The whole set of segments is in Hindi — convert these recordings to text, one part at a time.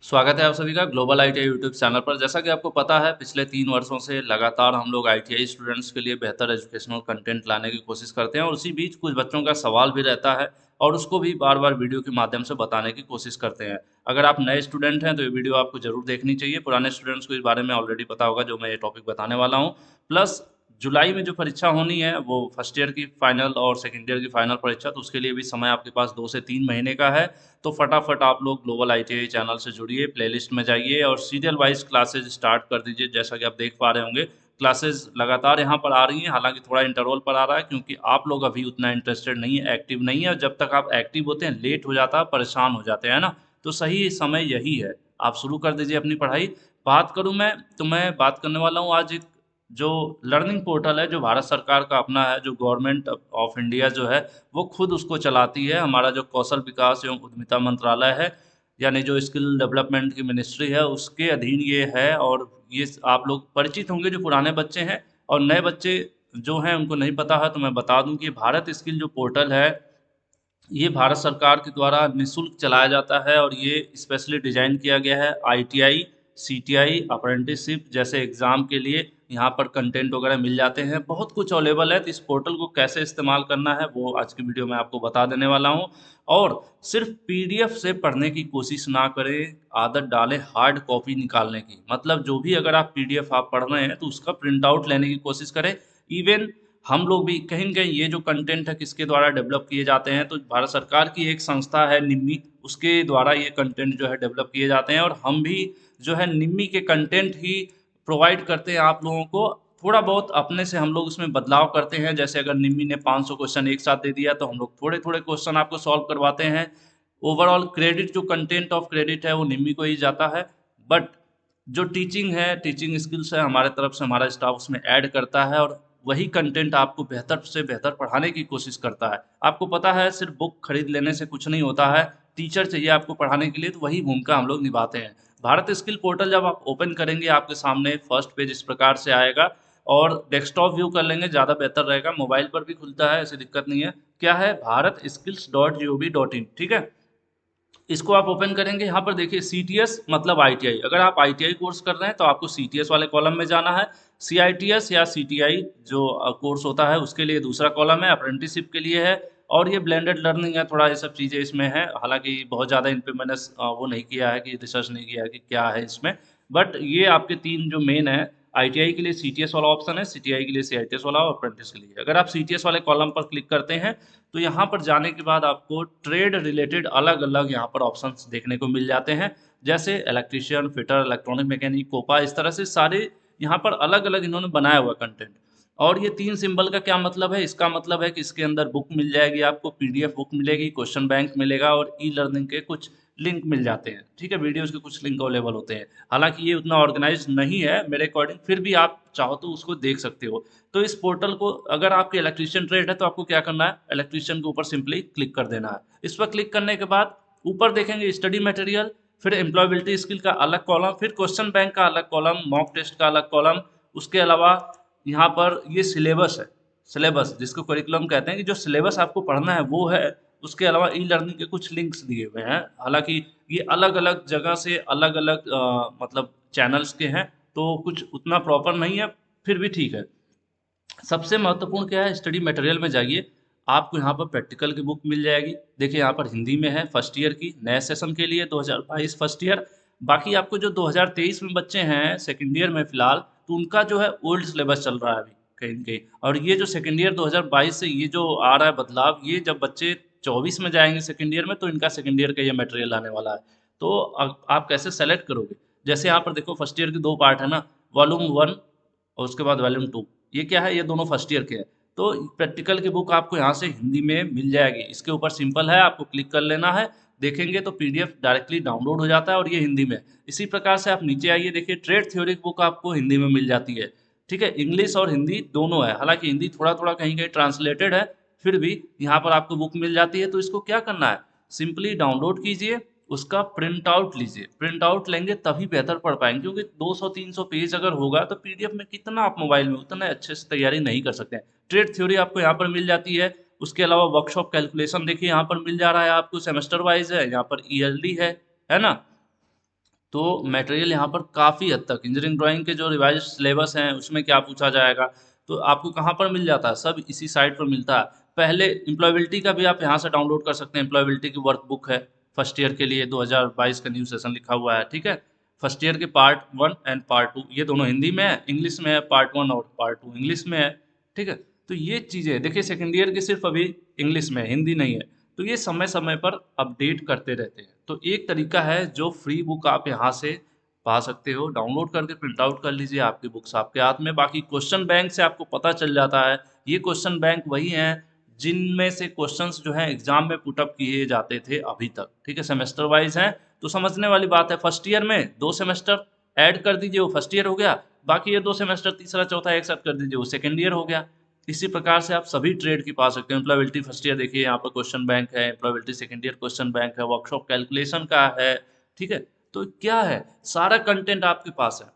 स्वागत है आप सभी का ग्लोबल आईटीआई यूट्यूब चैनल पर। जैसा कि आपको पता है, पिछले 3 वर्षों से लगातार हम लोग आईटीआई स्टूडेंट्स के लिए बेहतर एजुकेशनल कंटेंट लाने की कोशिश करते हैं और उसी बीच कुछ बच्चों का सवाल भी रहता है और उसको भी बार बार वीडियो के माध्यम से बताने की कोशिश करते हैं। अगर आप नए स्टूडेंट हैं तो ये वीडियो आपको जरूर देखनी चाहिए। पुराने स्टूडेंट्स को इस बारे में ऑलरेडी पता होगा जो मैं ये टॉपिक बताने वाला हूँ। प्लस जुलाई में जो परीक्षा होनी है वो फर्स्ट ईयर की फाइनल और सेकेंड ईयर की फाइनल परीक्षा, तो उसके लिए भी समय आपके पास 2 से 3 महीने का है। तो फटाफट आप लोग ग्लोबल आईटीआई चैनल से जुड़िए, प्लेलिस्ट में जाइए और सीरियल वाइज क्लासेज स्टार्ट कर दीजिए। जैसा कि आप देख पा रहे होंगे, क्लासेस लगातार यहाँ पर आ रही हैं, हालांकि थोड़ा इंटरवल पर आ रहा है क्योंकि आप लोग अभी उतना इंटरेस्टेड नहीं है, एक्टिव नहीं है। और जब तक आप एक्टिव होते हैं लेट हो जाता है, परेशान हो जाते हैं ना। तो सही समय यही है, आप शुरू कर दीजिए अपनी पढ़ाई। बात करूं मैं, तो मैं बात करने वाला हूं आज एक जो लर्निंग पोर्टल है जो भारत सरकार का अपना है, जो गवर्नमेंट ऑफ इंडिया जो है वो खुद उसको चलाती है। हमारा जो कौशल विकास एवं उद्यमिता मंत्रालय है, यानी जो स्किल डेवलपमेंट की मिनिस्ट्री है, उसके अधीन ये है। और ये आप लोग परिचित होंगे जो पुराने बच्चे हैं, और नए बच्चे जो हैं उनको नहीं पता है तो मैं बता दूं कि भारत स्किल जो पोर्टल है ये भारत सरकार के द्वारा निःशुल्क चलाया जाता है और ये स्पेशली डिजाइन किया गया है आईटीआई, सीटीआई, अप्रेंटिसशिप जैसे एग्जाम के लिए। यहाँ पर कंटेंट वगैरह मिल जाते हैं, बहुत कुछ अवेलेबल है। तो इस पोर्टल को कैसे इस्तेमाल करना है वो आज की वीडियो में आपको बता देने वाला हूँ। और सिर्फ पीडीएफ से पढ़ने की कोशिश ना करें, आदत डालें हार्ड कॉपी निकालने की। मतलब जो भी अगर आप पीडीएफ आप पढ़ रहे हैं तो उसका प्रिंट आउट लेने की कोशिश करें। इवन हम लोग भी कहीं न कहीं ये जो कंटेंट है किसके द्वारा डेवलप किए जाते हैं, तो भारत सरकार की एक संस्था है निम्मी, उसके द्वारा ये कंटेंट जो है डेवलप किए जाते हैं। और हम भी जो है निम्मी के कंटेंट ही प्रोवाइड करते हैं आप लोगों को। थोड़ा बहुत अपने से हम लोग उसमें बदलाव करते हैं, जैसे अगर निम्मी ने 500 क्वेश्चन एक साथ दे दिया तो हम लोग थोड़े थोड़े क्वेश्चन आपको सॉल्व करवाते हैं। ओवरऑल क्रेडिट जो कंटेंट ऑफ क्रेडिट है वो निम्मी को ही जाता है। बट जो टीचिंग है, टीचिंग स्किल्स है, हमारे तरफ से हमारा स्टाफ उसमें ऐड करता है और वही कंटेंट आपको बेहतर से बेहतर पढ़ाने की कोशिश करता है। आपको पता है सिर्फ बुक खरीद लेने से कुछ नहीं होता है, टीचर चाहिए आपको पढ़ाने के लिए, तो वही भूमिका हम लोग निभाते हैं। भारत स्किल पोर्टल जब आप ओपन करेंगे आपके सामने फर्स्ट पेज इस प्रकार से आएगा। और डेस्कटॉप व्यू कर लेंगे ज़्यादा बेहतर रहेगा, मोबाइल पर भी खुलता है, ऐसी दिक्कत नहीं है। क्या है, Bharat skills dot G O V dot in, ठीक है। इसको आप ओपन करेंगे, यहाँ पर देखिए सीटीएस मतलब आईटीआई। अगर आप आईटीआई कोर्स कर रहे हैं तो आपको सीटीएस वाले कॉलम में जाना है। सीआईटीएस या सीटीआई जो कोर्स होता है उसके लिए दूसरा कॉलम है, अप्रेंटिसशिप के लिए है। और ये ब्लेंडेड लर्निंग है, थोड़ा ये सब चीज़ें इसमें है। हालांकि बहुत ज़्यादा इन पे मैंने वो नहीं किया है कि रिसर्च नहीं किया है कि क्या है इसमें। बट ये आपके तीन जो मेन है, आईटीआई के लिए सीटीएस वाला ऑप्शन है, सीटीआई के लिए सीआईटीएस वाला और अप्रेंटिस के लिए। अगर आप सीटीएस वाले कॉलम पर क्लिक करते हैं तो यहाँ पर जाने के बाद आपको ट्रेड रिलेटेड अलग अलग यहाँ पर ऑप्शंस देखने को मिल जाते हैं, जैसे electrician, fitter, electronic mechanic, COPA, इस तरह से सारे यहाँ पर अलग अलग इन्होंने बनाया हुआ कंटेंट। और ये तीन सिंबल का क्या मतलब है, इसका मतलब है कि इसके अंदर बुक मिल जाएगी, आपको पीडीएफ बुक मिलेगी, क्वेश्चन बैंक मिलेगा और ई लर्निंग के कुछ लिंक मिल जाते हैं, ठीक है। वीडियोस के कुछ लिंक अवेलेबल होते हैं। हालांकि ये उतना ऑर्गेनाइज नहीं है मेरे अकॉर्डिंग, फिर भी आप चाहो तो उसको देख सकते हो। तो इस पोर्टल को, अगर आपके इलेक्ट्रीशियन ट्रेड है तो आपको क्या करना है, इलेक्ट्रीशियन के ऊपर सिंपली क्लिक कर देना है। इस पर क्लिक करने के बाद ऊपर देखेंगे स्टडी मटेरियल, फिर एम्प्लॉयबिलिटी स्किल का अलग कॉलम, फिर क्वेश्चन बैंक का अलग कॉलम, मॉक टेस्ट का अलग कॉलम। उसके अलावा यहाँ पर ये सिलेबस है, सिलेबस जिसको करिकुलम कहते हैं, कि जो सिलेबस आपको पढ़ना है वो है। उसके अलावा ई लर्निंग के कुछ लिंक्स दिए हुए हैं। हालांकि ये अलग अलग जगह से अलग अलग मतलब चैनल्स के हैं, तो कुछ उतना प्रॉपर नहीं है, फिर भी ठीक है। सबसे महत्वपूर्ण क्या है, स्टडी मटेरियल में जाइए, आपको यहाँ पर प्रैक्टिकल की बुक मिल जाएगी। देखिए यहाँ पर हिंदी में है, फर्स्ट ईयर की, नए सेशन के लिए 2022 फर्स्ट ईयर। बाकी आपको जो 2023 में बच्चे हैं सेकंड ईयर में फिलहाल, तो उनका जो है ओल्ड सिलेबस चल रहा है अभी कहीं न कहीं। और ये जो सेकंड ईयर 2022 से ये जो आ रहा है बदलाव, ये जब बच्चे 24 में जाएंगे सेकंड ईयर में तो इनका सेकंड ईयर का ये मटेरियल आने वाला है। तो आप कैसे सेलेक्ट करोगे, जैसे यहाँ पर देखो फर्स्ट ईयर के दो पार्ट है ना, वॉल्यूम 1 और उसके बाद वॉल्यूम 2। ये क्या है, ये दोनों फर्स्ट ईयर के हैं। तो प्रैक्टिकल की बुक आपको यहाँ से हिंदी में मिल जाएगी। इसके ऊपर सिंपल है, आपको क्लिक कर लेना है, देखेंगे तो पीडीएफ डायरेक्टली डाउनलोड हो जाता है और ये हिंदी में। इसी प्रकार से आप नीचे आइए, देखिए ट्रेड थ्योरी की बुक आपको हिंदी में मिल जाती है, ठीक है। इंग्लिश और हिंदी दोनों है, हालांकि हिंदी थोड़ा थोड़ा कहीं कहीं ट्रांसलेटेड है, फिर भी यहाँ पर आपको बुक मिल जाती है। तो इसको क्या करना है, सिंपली डाउनलोड कीजिए, उसका प्रिंट आउट लीजिए। प्रिंट आउट लेंगे तभी बेहतर पढ़ पाएंगे, क्योंकि 200-300 पेज अगर होगा तो पीडीएफ में कितना आप मोबाइल में उतना अच्छे से तैयारी नहीं कर सकते हैं। ट्रेड थ्योरी आपको यहाँ पर मिल जाती है। उसके अलावा वर्कशॉप कैलकुलेशन देखिए यहाँ पर मिल जा रहा है आपको, सेमेस्टर वाइज है, यहाँ पर ईयरली है ना। तो मटेरियल यहाँ पर काफ़ी हद तक इंजीनियरिंग ड्राइंग के जो रिवाइज सिलेबस हैं उसमें क्या पूछा जाएगा, तो आपको कहाँ पर मिल जाता है, सब इसी साइट पर मिलता है। पहले एम्प्लॉयबिलिटी का भी आप यहाँ से डाउनलोड कर सकते हैं, एम्प्लॉयबिलिटी की वर्कबुक है फर्स्ट ईयर के लिए, 2022 का न्यू सेशन लिखा हुआ है, ठीक है। फर्स्ट ईयर के पार्ट 1 एंड पार्ट 2 ये दोनों हिंदी में है, इंग्लिश में है, पार्ट 1 और पार्ट 2 इंग्लिश में है, ठीक है। तो ये चीज़ें देखिए, सेकेंड ईयर की सिर्फ अभी इंग्लिश में है, हिंदी नहीं है। तो ये समय समय पर अपडेट करते रहते हैं। तो एक तरीका है जो फ्री बुक आप यहाँ से पा सकते हो, डाउनलोड करके प्रिंट आउट कर लीजिए, आपकी बुक्स आपके हाथ में। बाकी क्वेश्चन बैंक से आपको पता चल जाता है, ये क्वेश्चन बैंक वही हैं जिनमें से क्वेश्चंस जो हैं एग्जाम में पुटअप किए जाते थे अभी तक, ठीक है। सेमेस्टर वाइज हैं तो समझने वाली बात है, फर्स्ट ईयर में 2 सेमेस्टर ऐड कर दीजिए, वो फर्स्ट ईयर हो गया। बाकी ये 2 सेमेस्टर तीसरा चौथा एक साथ कर दीजिए, वो सेकेंड ईयर हो गया। इसी प्रकार से आप सभी ट्रेड की पा सकते हैं। एम्प्लॉयबिलिटी फर्स्ट ईयर देखिए, यहाँ पर क्वेश्चन बैंक है, employability second year question bank है, वर्कशॉप कैलकुलेशन का है, ठीक है। तो क्या है, सारा कंटेंट आपके पास है।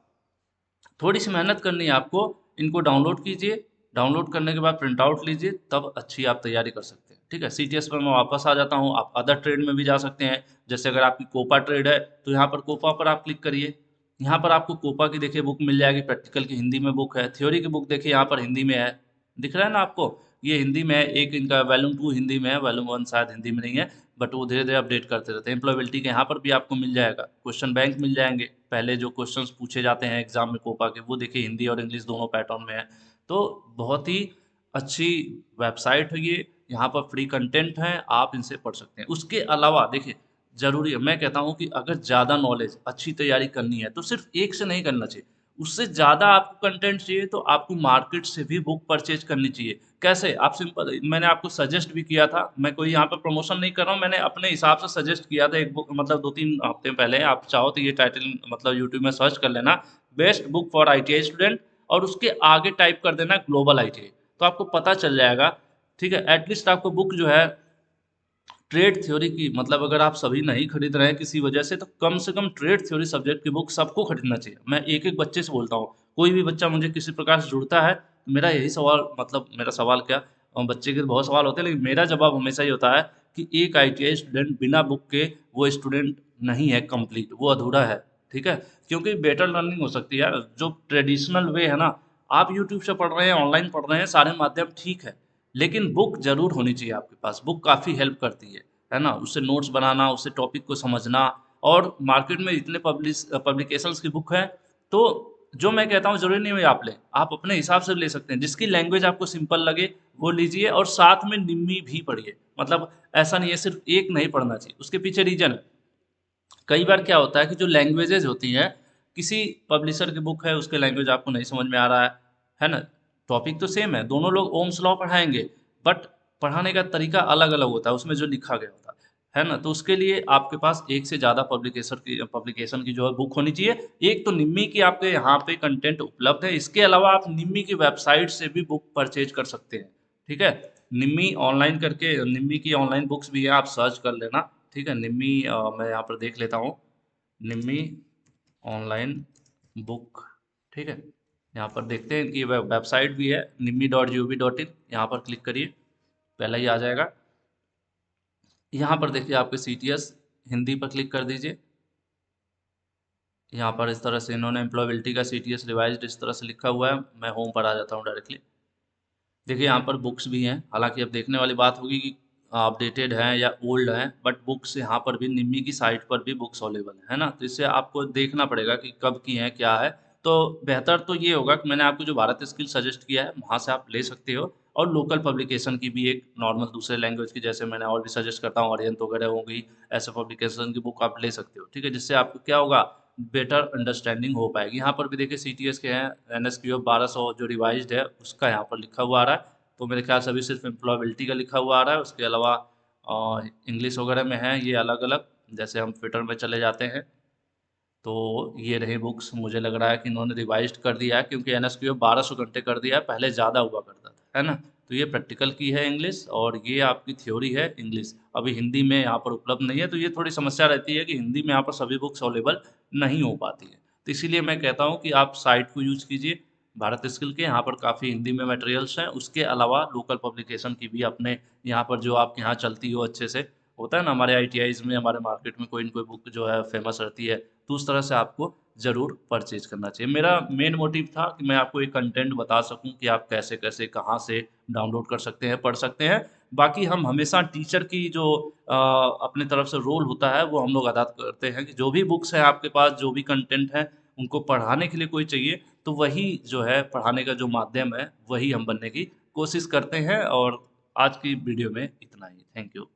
थोड़ी सी मेहनत करनी है आपको, इनको डाउनलोड कीजिए, डाउनलोड करने के बाद प्रिंट आउट लीजिए, तब अच्छी आप तैयारी कर सकते हैं, ठीक है। सीटीएस पर मैं वापस आ जाता हूँ, आप अदर ट्रेड में भी जा सकते हैं। जैसे अगर आपकी कोपा ट्रेड है तो यहाँ पर कोपा पर आप क्लिक करिए। यहाँ पर आपको कोपा की देखिए बुक मिल जाएगी, प्रैक्टिकल की हिंदी में बुक है, थ्योरी की बुक देखिए यहाँ पर हिंदी में है, दिख रहा है ना आपको, ये हिंदी में है। एक इनका वॉल्यूम 2 हिंदी में है, वॉल्यूम 1 शायद हिंदी में नहीं है, बट वो धीरे धीरे अपडेट करते रहते हैं। एम्प्लॉयबिलिटी के यहाँ पर भी आपको मिल जाएगा, क्वेश्चन बैंक मिल जाएंगे, पहले जो क्वेश्चंस पूछे जाते हैं एग्जाम में कोपा के, वो देखिए हिंदी और इंग्लिश दोनों पैटर्न में है। तो बहुत ही अच्छी वेबसाइट है ये, यहाँ पर फ्री कंटेंट है, आप इनसे पढ़ सकते हैं। उसके अलावा देखिए, जरूरी है, मैं कहता हूँ कि अगर ज़्यादा नॉलेज अच्छी तैयारी करनी है तो सिर्फ एक से नहीं करना चाहिए, उससे ज़्यादा आपको कंटेंट चाहिए तो आपको मार्केट से भी बुक परचेज करनी चाहिए। कैसे, आप सिंपल, मैंने आपको सजेस्ट भी किया था, मैं कोई यहाँ पर प्रमोशन नहीं कर रहा हूँ, मैंने अपने हिसाब से सजेस्ट किया था एक बुक, मतलब 2-3 हफ्ते पहले। आप चाहो तो ये टाइटल मतलब यूट्यूब में सर्च कर लेना, best book for ITI student, और उसके आगे टाइप कर देना ग्लोबल आईटीआई, तो आपको पता चल जाएगा, ठीक है। एटलीस्ट आपको बुक जो है ट्रेड थ्योरी की, मतलब अगर आप सभी नहीं खरीद रहे हैं किसी वजह से, तो कम से कम ट्रेड थ्योरी सब्जेक्ट की बुक सबको खरीदना चाहिए। मैं एक एक बच्चे से बोलता हूँ, कोई भी बच्चा मुझे किसी प्रकार से जुड़ता है तो मेरा यही सवाल, मतलब मेरा सवाल क्या, बच्चे के तो बहुत सवाल होते हैं, लेकिन मेरा जवाब हमेशा ही होता है कि एक आईटीआई स्टूडेंट बिना बुक के वो स्टूडेंट नहीं है कंप्लीट, वो अधूरा है, ठीक है। क्योंकि बेटर लर्निंग हो सकती है यार, जो ट्रेडिशनल वे है ना, आप यूट्यूब से पढ़ रहे हैं, ऑनलाइन पढ़ रहे हैं, सारे माध्यम ठीक है, लेकिन बुक जरूर होनी चाहिए आपके पास। बुक काफ़ी हेल्प करती है ना, उससे नोट्स बनाना, उससे टॉपिक को समझना। और मार्केट में इतने पब्लिकेशंस की बुक है, तो जो मैं कहता हूँ जरूरी नहीं है आप लें, आप अपने हिसाब से ले सकते हैं, जिसकी लैंग्वेज आपको सिंपल लगे वो लीजिए, और साथ में निम्मी भी पढ़िए। मतलब ऐसा नहीं है सिर्फ एक नहीं पढ़ना चाहिए, उसके पीछे रीजन है। कई बार क्या होता है कि जो लैंग्वेजेज होती हैं, किसी पब्लिशर की बुक है, उसके लैंग्वेज आपको नहीं समझ में आ रहा है ना, टॉपिक तो सेम है, दोनों लोग ओम्स लॉ पढ़ाएंगे, बट पढ़ाने का तरीका अलग अलग होता है, उसमें जो लिखा गया होता है ना। तो उसके लिए आपके पास एक से ज़्यादा पब्लिकेशन की जो है बुक होनी चाहिए। एक तो निम्मी की आपके यहाँ पे कंटेंट उपलब्ध है, इसके अलावा आप निम्मी की वेबसाइट से भी बुक परचेज कर सकते हैं, ठीक है। निम्मी ऑनलाइन करके, निम्मी की ऑनलाइन बुक्स भी है, आप सर्च कर लेना, ठीक है। निम्मी मैं यहाँ पर देख लेता हूँ, निम्मी ऑनलाइन बुक, ठीक है। यहाँ पर देखते हैं कि वेबसाइट भी है, nimmi.gov.in, यहाँ पर क्लिक करिए, पहला ही आ जाएगा। यहाँ पर देखिए आपके सीटीएस हिंदी पर क्लिक कर दीजिए। यहाँ पर इस तरह से इन्होंने एम्प्लॉयबिलिटी का सीटीएस रिवाइज्ड इस तरह से लिखा हुआ है। मैं होम पर आ जाता हूँ डायरेक्टली। देखिए यहाँ पर बुक्स भी हैं, हालांकि अब देखने वाली बात होगी कि अपडेटेड हैं या ओल्ड हैं, बट बुक्स यहाँ पर भी निम्मी की साइट पर भी बुक्स अवेलेबल है ना। तो इससे आपको देखना पड़ेगा कि कब की हैं क्या है। तो बेहतर तो ये होगा कि मैंने आपको जो भारत स्किल सजेस्ट किया है वहाँ से आप ले सकते हो, और लोकल पब्लिकेशन की भी एक नॉर्मल दूसरे लैंग्वेज की, जैसे मैंने और भी सजेस्ट करता हूँ, आर्यंत वगैरह हो गई, ऐसे पब्लिकेशन की बुक आप ले सकते हो, ठीक है। जिससे आपको क्या होगा, बेटर अंडरस्टैंडिंग हो पाएगी। यहाँ पर भी देखिए सीटीएस के हैं, एनएसक्यूएफ 1200 जो रिवाइज्ड है उसका यहाँ पर लिखा हुआ आ रहा है। तो मेरे ख्याल से अभी सिर्फ एम्प्लॉयबिलिटी का लिखा हुआ आ रहा है, उसके अलावा इंग्लिश वगैरह में है ये अलग अलग। जैसे हम फिटर में चले जाते हैं, तो ये रही बुक्स, मुझे लग रहा है कि इन्होंने रिवाइज्ड कर दिया है, क्योंकि एनएसक्यूएफ 1200 घंटे कर दिया है, पहले ज़्यादा हुआ करता था, है ना। तो ये प्रैक्टिकल की है इंग्लिश, और ये आपकी थ्योरी है इंग्लिश, अभी हिंदी में यहाँ पर उपलब्ध नहीं है। तो ये थोड़ी समस्या रहती है कि हिंदी में यहाँ पर सभी बुक्स अवेलेबल नहीं हो पाती है। तो इसीलिए मैं कहता हूँ कि आप साइट को यूज कीजिए, भारत स्किल के, यहाँ पर काफ़ी हिंदी में मटेरियल्स हैं। उसके अलावा लोकल पब्लिकेशन की भी अपने यहाँ पर जो आपके यहाँ चलती हो अच्छे से, होता है ना हमारे आईटीआईज में, हमारे मार्केट में कोई न कोई बुक जो है फेमस रहती है, तो उस तरह से आपको ज़रूर परचेज करना चाहिए। मेरा मेन मोटिव था कि मैं आपको एक कंटेंट बता सकूं कि आप कैसे कैसे कहाँ से डाउनलोड कर सकते हैं, पढ़ सकते हैं। बाकी हम हमेशा टीचर की जो अपने तरफ से रोल होता है वो हम लोग अदा करते हैं कि जो भी बुक्स हैं आपके पास, जो भी कंटेंट है, उनको पढ़ाने के लिए कोई चाहिए तो वही जो है पढ़ाने का जो माध्यम है वही हम बनने की कोशिश करते हैं। और आज की वीडियो में इतना ही। Thank you.